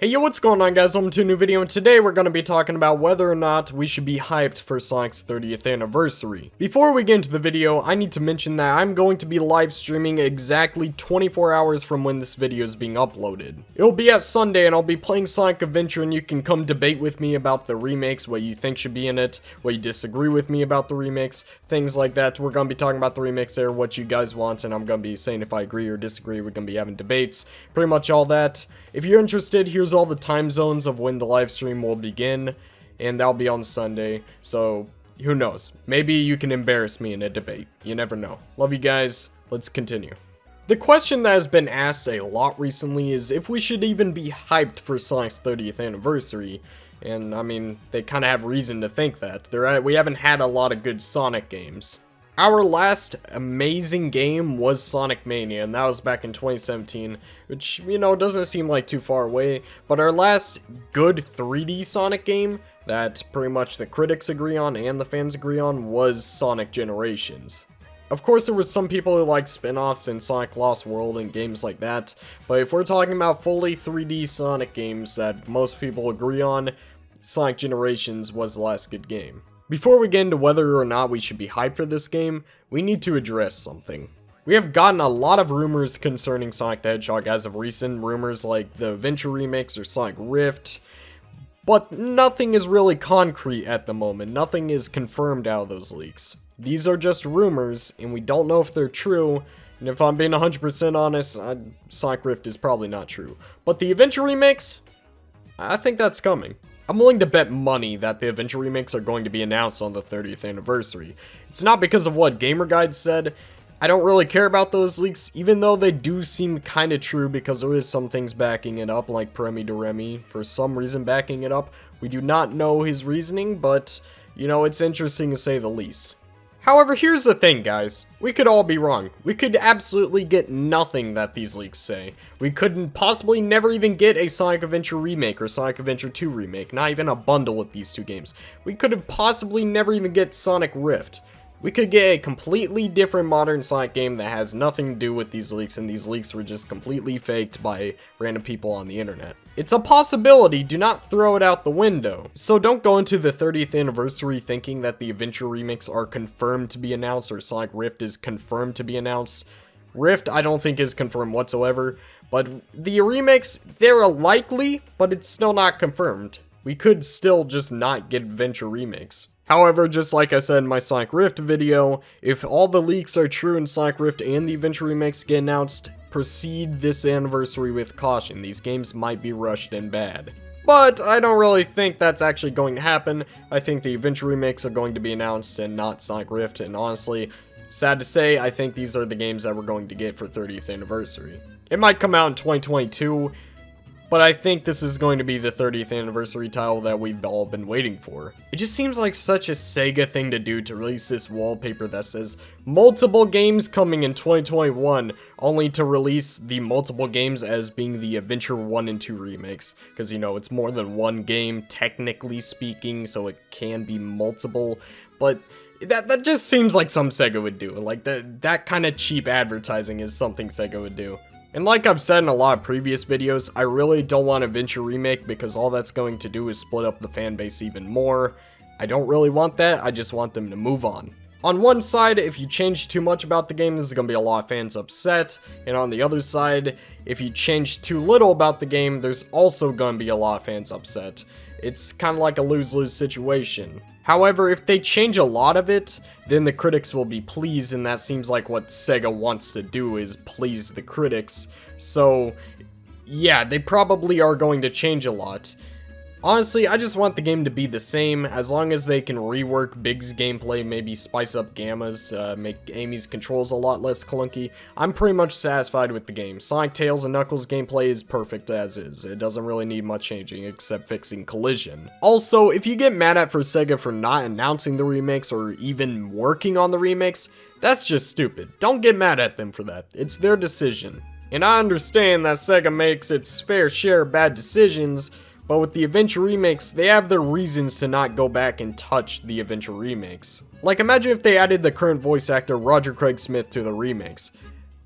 Hey yo, what's going on guys? Welcome to a new video, and today we're going to be talking about whether or not we should be hyped for Sonic's 30th anniversary. Before we get into the video, I need to mention that I'm going to be live streaming exactly 24 hours from when this video is being uploaded. It'll be at Sunday, and I'll be playing Sonic Adventure, and you can come debate with me about the remakes, what you think should be in it, what you disagree with me about the remakes, things like that. We're going to be talking about the remakes there, what you guys want, and I'm going to be saying if I agree or disagree. We're going to be having debates, pretty much all that. If you're interested, here's all the time zones of when the live stream will begin, and that'll be on Sunday, so who knows, maybe you can embarrass me in a debate, you never know. Love you guys, let's continue. The question that has been asked a lot recently is if we should even be hyped for Sonic's 30th anniversary, and I mean, they kind of have reason to think that. We haven't had a lot of good Sonic games. Our last amazing game was Sonic Mania, and that was back in 2017, which, you know, doesn't seem like too far away, but our last good 3D Sonic game that pretty much the critics agree on and the fans agree on was Sonic Generations. Of course, there were some people who liked spin-offs in Sonic Lost World and games like that, but if we're talking about fully 3D Sonic games that most people agree on, Sonic Generations was the last good game. Before we get into whether or not we should be hyped for this game, we need to address something. We have gotten a lot of rumors concerning Sonic the Hedgehog as of recent, rumors like the Adventure remakes or Sonic Rift, but nothing is really concrete at the moment. Nothing is confirmed out of those leaks. These are just rumors, and we don't know if they're true, and if I'm being 100% honest, Sonic Rift is probably not true. But the Adventure remakes, I think that's coming. I'm willing to bet money that the Adventure remakes are going to be announced on the 30th anniversary. It's not because of what GamerGuide said. I don't really care about those leaks, even though they do seem kinda true because there is some things backing it up, like Premi de Remy, for some reason backing it up. We do not know his reasoning, but, you know, it's interesting to say the least. However, here's the thing, guys. We could all be wrong. We could absolutely get nothing that these leaks say. We couldn't possibly never even get a Sonic Adventure remake or Sonic Adventure 2 remake, not even a bundle with these two games. We could have possibly never even get Sonic Rift. We could get a completely different modern Sonic game that has nothing to do with these leaks, and these leaks were just completely faked by random people on the internet. It's a possibility, do not throw it out the window. So don't go into the 30th anniversary thinking that the Adventure remakes are confirmed to be announced or Sonic Rift is confirmed to be announced. Rift I don't think is confirmed whatsoever, but the remakes, they're likely, but it's still not confirmed. We could still just not get Adventure remakes. However, just like I said in my Sonic Rift video, if all the leaks are true and Sonic Rift and the Adventure remakes get announced, proceed this anniversary with caution. These games might be rushed and bad. But I don't really think that's actually going to happen. I think the Adventure remakes are going to be announced and not Sonic Rift, and honestly, sad to say, I think these are the games that we're going to get for 30th anniversary. It might come out in 2022, but I think this is going to be the 30th anniversary title that we've all been waiting for. It just seems like such a Sega thing to do to release this wallpaper that says multiple games coming in 2021, only to release the multiple games as being the Adventure 1 and 2 remakes. Because, you know, it's more than one game, technically speaking, so it can be multiple, but that just seems like some Sega would do. Like, that kind of cheap advertising is something Sega would do. And like I've said in a lot of previous videos, I really don't want an Adventure remake because all that's going to do is split up the fan base even more. I don't really want that, I just want them to move on. On one side, if you change too much about the game, there's going to be a lot of fans upset, and on the other side, if you change too little about the game, there's also going to be a lot of fans upset. It's kind of like a lose-lose situation. However, if they change a lot of it, then the critics will be pleased, and that seems like what Sega wants to do, is please the critics. So, yeah, they probably are going to change a lot. Honestly, I just want the game to be the same, as long as they can rework Big's gameplay, maybe spice up Gamma's, make Amy's controls a lot less clunky. I'm pretty much satisfied with the game. Sonic, Tails, and Knuckles gameplay is perfect as is. It doesn't really need much changing except fixing collision. Also, if you get mad at Sega for not announcing the remakes or even working on the remakes, that's just stupid. Don't get mad at them for that. It's their decision. And I understand that Sega makes its fair share of bad decisions, but with the Adventure remakes, they have their reasons to not go back and touch the Adventure remakes. Like, imagine if they added the current voice actor Roger Craig Smith to the remakes.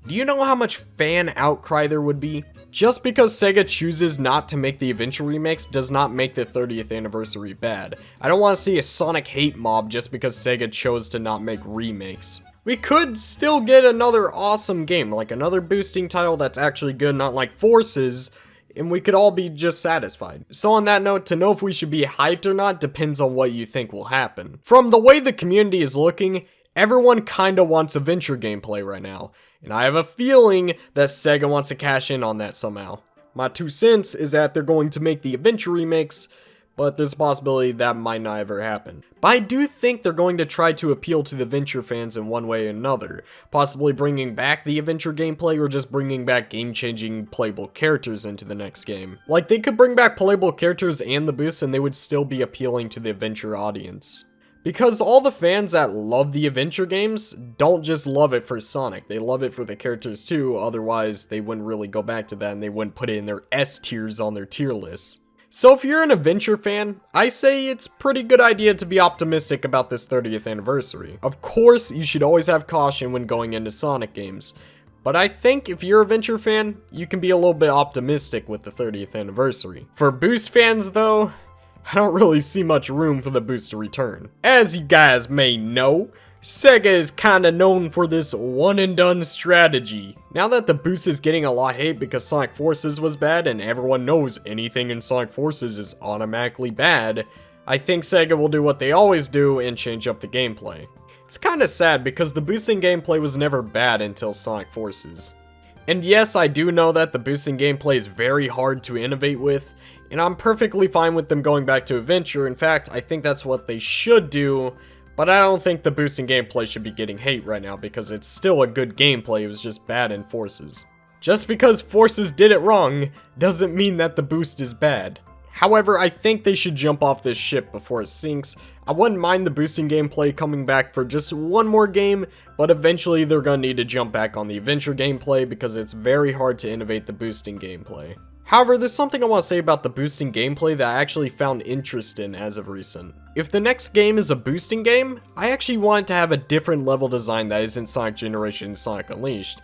Do you know how much fan outcry there would be? Just because Sega chooses not to make the Adventure remakes does not make the 30th anniversary bad. I don't want to see a Sonic hate mob just because Sega chose to not make remakes. We could still get another awesome game, like another boosting title that's actually good, not like Forces, and we could all be just satisfied. So on that note, to know if we should be hyped or not depends on what you think will happen. From the way the community is looking, everyone kinda wants adventure gameplay right now, and I have a feeling that Sega wants to cash in on that somehow. My 2 cents is that they're going to make the adventure remakes, but there's a possibility that might not ever happen. But I do think they're going to try to appeal to the adventure fans in one way or another, possibly bringing back the adventure gameplay or just bringing back game-changing playable characters into the next game. Like, they could bring back playable characters and the boosts and they would still be appealing to the adventure audience. Because all the fans that love the adventure games don't just love it for Sonic, they love it for the characters too, otherwise they wouldn't really go back to that and they wouldn't put it in their S tiers on their tier lists. So if you're an adventure fan, I say it's a pretty good idea to be optimistic about this 30th anniversary. Of course, you should always have caution when going into Sonic games, but I think if you're an adventure fan, you can be a little bit optimistic with the 30th anniversary. For Boost fans though, I don't really see much room for the boost to return. As you guys may know, Sega is kinda known for this one and done strategy. Now that the boost is getting a lot of hate because Sonic Forces was bad and everyone knows anything in Sonic Forces is automatically bad, I think Sega will do what they always do and change up the gameplay. It's kinda sad because the boosting gameplay was never bad until Sonic Forces. And yes, I do know that the boosting gameplay is very hard to innovate with, and I'm perfectly fine with them going back to adventure. In fact, I think that's what they should do. But I don't think the boosting gameplay should be getting hate right now because it's still a good gameplay, it was just bad in Forces. Just because Forces did it wrong doesn't mean that the boost is bad. However, I think they should jump off this ship before it sinks. I wouldn't mind the boosting gameplay coming back for just one more game, but eventually they're gonna need to jump back on the adventure gameplay because it's very hard to innovate the boosting gameplay. However, there's something I want to say about the boosting gameplay that I actually found interest in as of recent. If the next game is a boosting game, I actually want it to have a different level design that isn't Sonic Generation and Sonic Unleashed.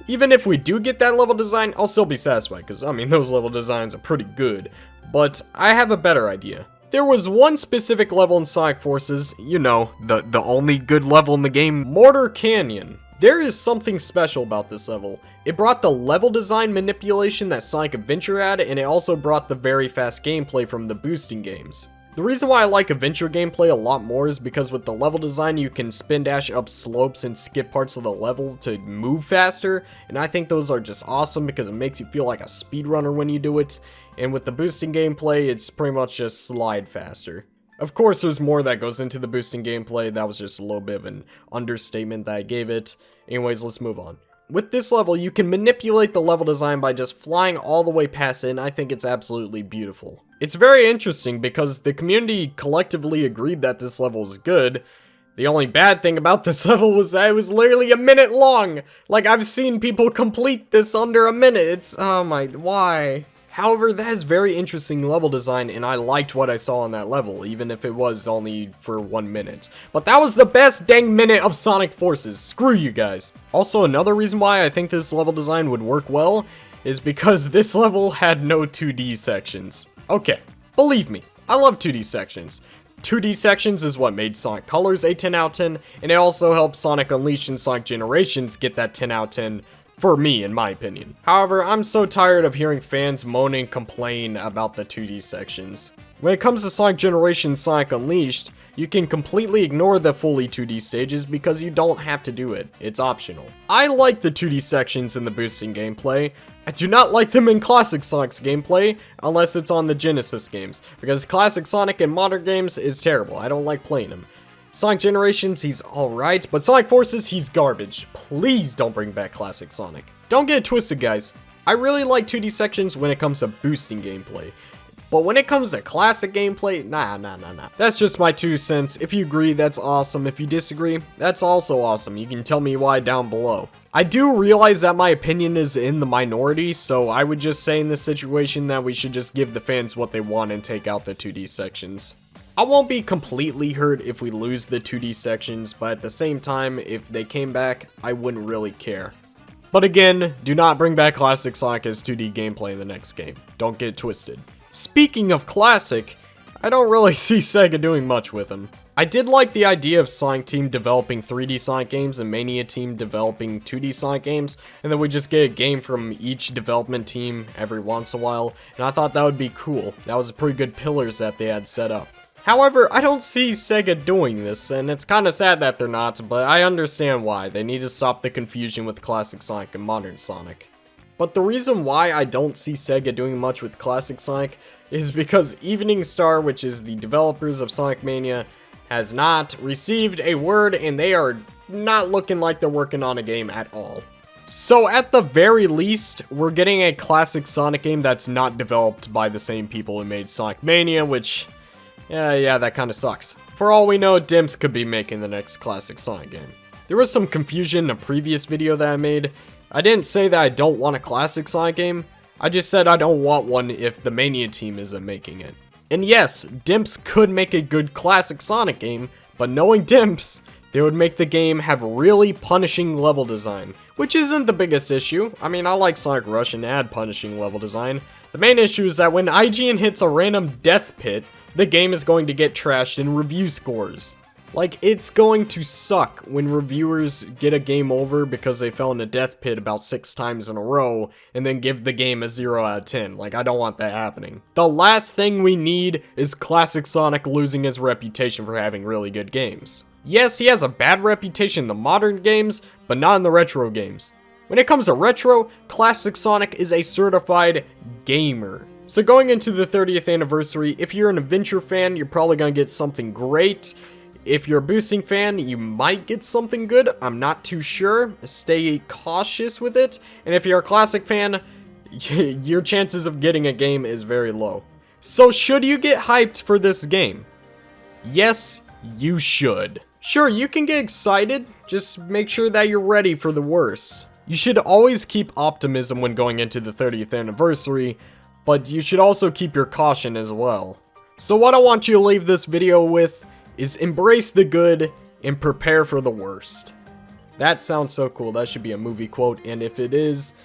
Even if we do get that level design, I'll still be satisfied, because I mean those level designs are pretty good. But I have a better idea. There was one specific level in Sonic Forces, you know, the only good level in the game, Mortar Canyon. There is something special about this level. It brought the level design manipulation that Sonic Adventure had, and it also brought the very fast gameplay from the boosting games. The reason why I like adventure gameplay a lot more is because with the level design you can spin dash up slopes and skip parts of the level to move faster, and I think those are just awesome because it makes you feel like a speedrunner when you do it, and with the boosting gameplay it's pretty much just slide faster. Of course, there's more that goes into the boosting gameplay. That was just a little bit of an understatement that I gave it. Anyways, let's move on. With this level, you can manipulate the level design by just flying all the way past it, and I think it's absolutely beautiful. It's very interesting because the community collectively agreed that this level was good. The only bad thing about this level was that it was literally a minute long. Like, I've seen people complete this under a minute. It's, oh my, why? However, that is very interesting level design, and I liked what I saw on that level, even if it was only for 1 minute. But that was the best dang minute of Sonic Forces. Screw you guys. Also, another reason why I think this level design would work well is because this level had no 2D sections. Okay, believe me, I love 2D sections. 2D sections is what made Sonic Colors a 10 out of 10, and it also helped Sonic Unleashed and Sonic Generations get that 10 out of 10 for me, in my opinion. However, I'm so tired of hearing fans moan and complain about the 2D sections. When it comes to Sonic Generations Sonic Unleashed, you can completely ignore the fully 2D stages because you don't have to do it. It's optional. I like the 2D sections in the boosting gameplay. I do not like them in Classic Sonic's gameplay, unless it's on the Genesis games, because Classic Sonic in modern games is terrible. I don't like playing him. Sonic Generations, he's alright, but Sonic Forces, he's garbage. Please don't bring back Classic Sonic. Don't get it twisted, guys. I really like 2D sections when it comes to boosting gameplay. But when it comes to classic gameplay, nah. That's just my 2 cents. If you agree, that's awesome. If you disagree, that's also awesome. You can tell me why down below. I do realize that my opinion is in the minority, so I would just say in this situation that we should just give the fans what they want and take out the 2D sections. I won't be completely hurt if we lose the 2D sections, but at the same time, if they came back, I wouldn't really care. But again, do not bring back classic Sonic as 2D gameplay in the next game. Don't get it twisted. Speaking of classic, I don't really see Sega doing much with them. I did like the idea of Sonic Team developing 3D Sonic games and Mania Team developing 2D Sonic games, and then we just get a game from each development team every once in a while, and I thought that would be cool. That was pretty good pillars that they had set up. However, I don't see Sega doing this, and it's kind of sad that they're not, but I understand why. They need to stop the confusion with classic Sonic and modern Sonic. But the reason why I don't see Sega doing much with classic Sonic is because Evening Star, which is the developers of Sonic Mania, has not received a word, and they are not looking like they're working on a game at all. So at the very least, we're getting a classic Sonic game that's not developed by the same people who made Sonic Mania, which, yeah, that kind of sucks. For all we know, Dimps could be making the next classic Sonic game. There was some confusion in a previous video that I made. I didn't say that I don't want a classic Sonic game. I just said I don't want one if the Mania team isn't making it. And yes, Dimps could make a good classic Sonic game, but knowing Dimps, they would make the game have really punishing level design, which isn't the biggest issue. I mean, I like Sonic Rush and add punishing level design. The main issue is that when IGN hits a random death pit, the game is going to get trashed in review scores. Like, it's going to suck when reviewers get a game over because they fell in a death pit about 6 times in a row and then give the game a 0 out of 10. Like, I don't want that happening. The last thing we need is classic Sonic losing his reputation for having really good games. Yes, he has a bad reputation in the modern games, but not in the retro games. When it comes to retro, classic Sonic is a certified gamer. So going into the 30th anniversary, if you're an adventure fan, you're probably going to get something great. If you're a boosting fan, you might get something good. I'm not too sure. Stay cautious with it. And if you're a classic fan, your chances of getting a game is very low. So should you get hyped for this game? Yes, you should. Sure, you can get excited. Just make sure that you're ready for the worst. You should always keep optimism when going into the 30th anniversary, but you should also keep your caution as well. So what I want you to leave this video with is embrace the good and prepare for the worst. That sounds so cool. That should be a movie quote, and if it is,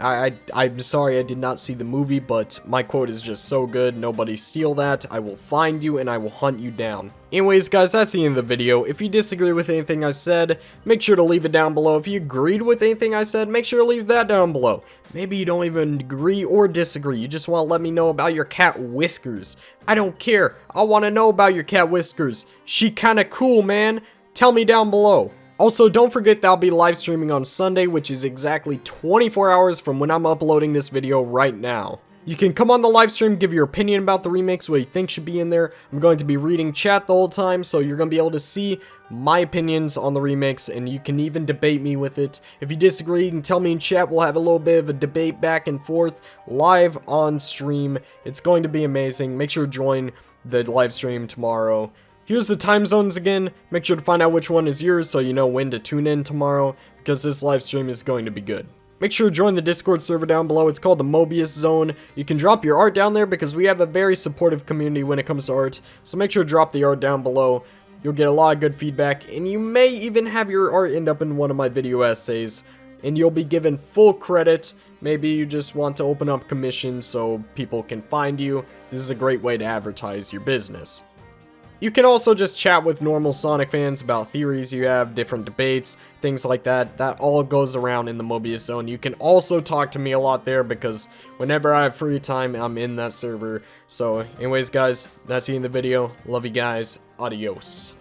I'm sorry I did not see the movie, but my quote is just so good. Nobody steal that. I will find you and I will hunt you down. Anyways, guys, that's the end of the video. If you disagree with anything I said, make sure to leave it down below. If you agreed with anything I said, make sure to leave that down below. Maybe you don't even agree or disagree. You just want to let me know about your cat Whiskers. I don't care. I want to know about your cat Whiskers. She kinda cool, man. Tell me down below. Also, don't forget that I'll be live streaming on Sunday, which is exactly 24 hours from when I'm uploading this video right now. You can come on the live stream, give your opinion about the remakes, what you think should be in there. I'm going to be reading chat the whole time, so you're going to be able to see my opinions on the remakes, and you can even debate me with it. If you disagree, you can tell me in chat. We'll have a little bit of a debate back and forth live on stream. It's going to be amazing. Make sure to join the live stream tomorrow. Here's the time zones again. Make sure to find out which one is yours so you know when to tune in tomorrow, because this live stream is going to be good. Make sure to join the Discord server down below. It's called the Mobius Zone. You can drop your art down there because we have a very supportive community when it comes to art. So make sure to drop the art down below. You'll get a lot of good feedback, and you may even have your art end up in one of my video essays, and you'll be given full credit. Maybe you just want to open up commissions so people can find you. This is a great way to advertise your business. You can also just chat with normal Sonic fans about theories you have, different debates, things like that. That all goes around in the Mobius Zone. You can also talk to me a lot there because whenever I have free time, I'm in that server. So anyways, guys, that's the end of the video. Love you guys. Adios.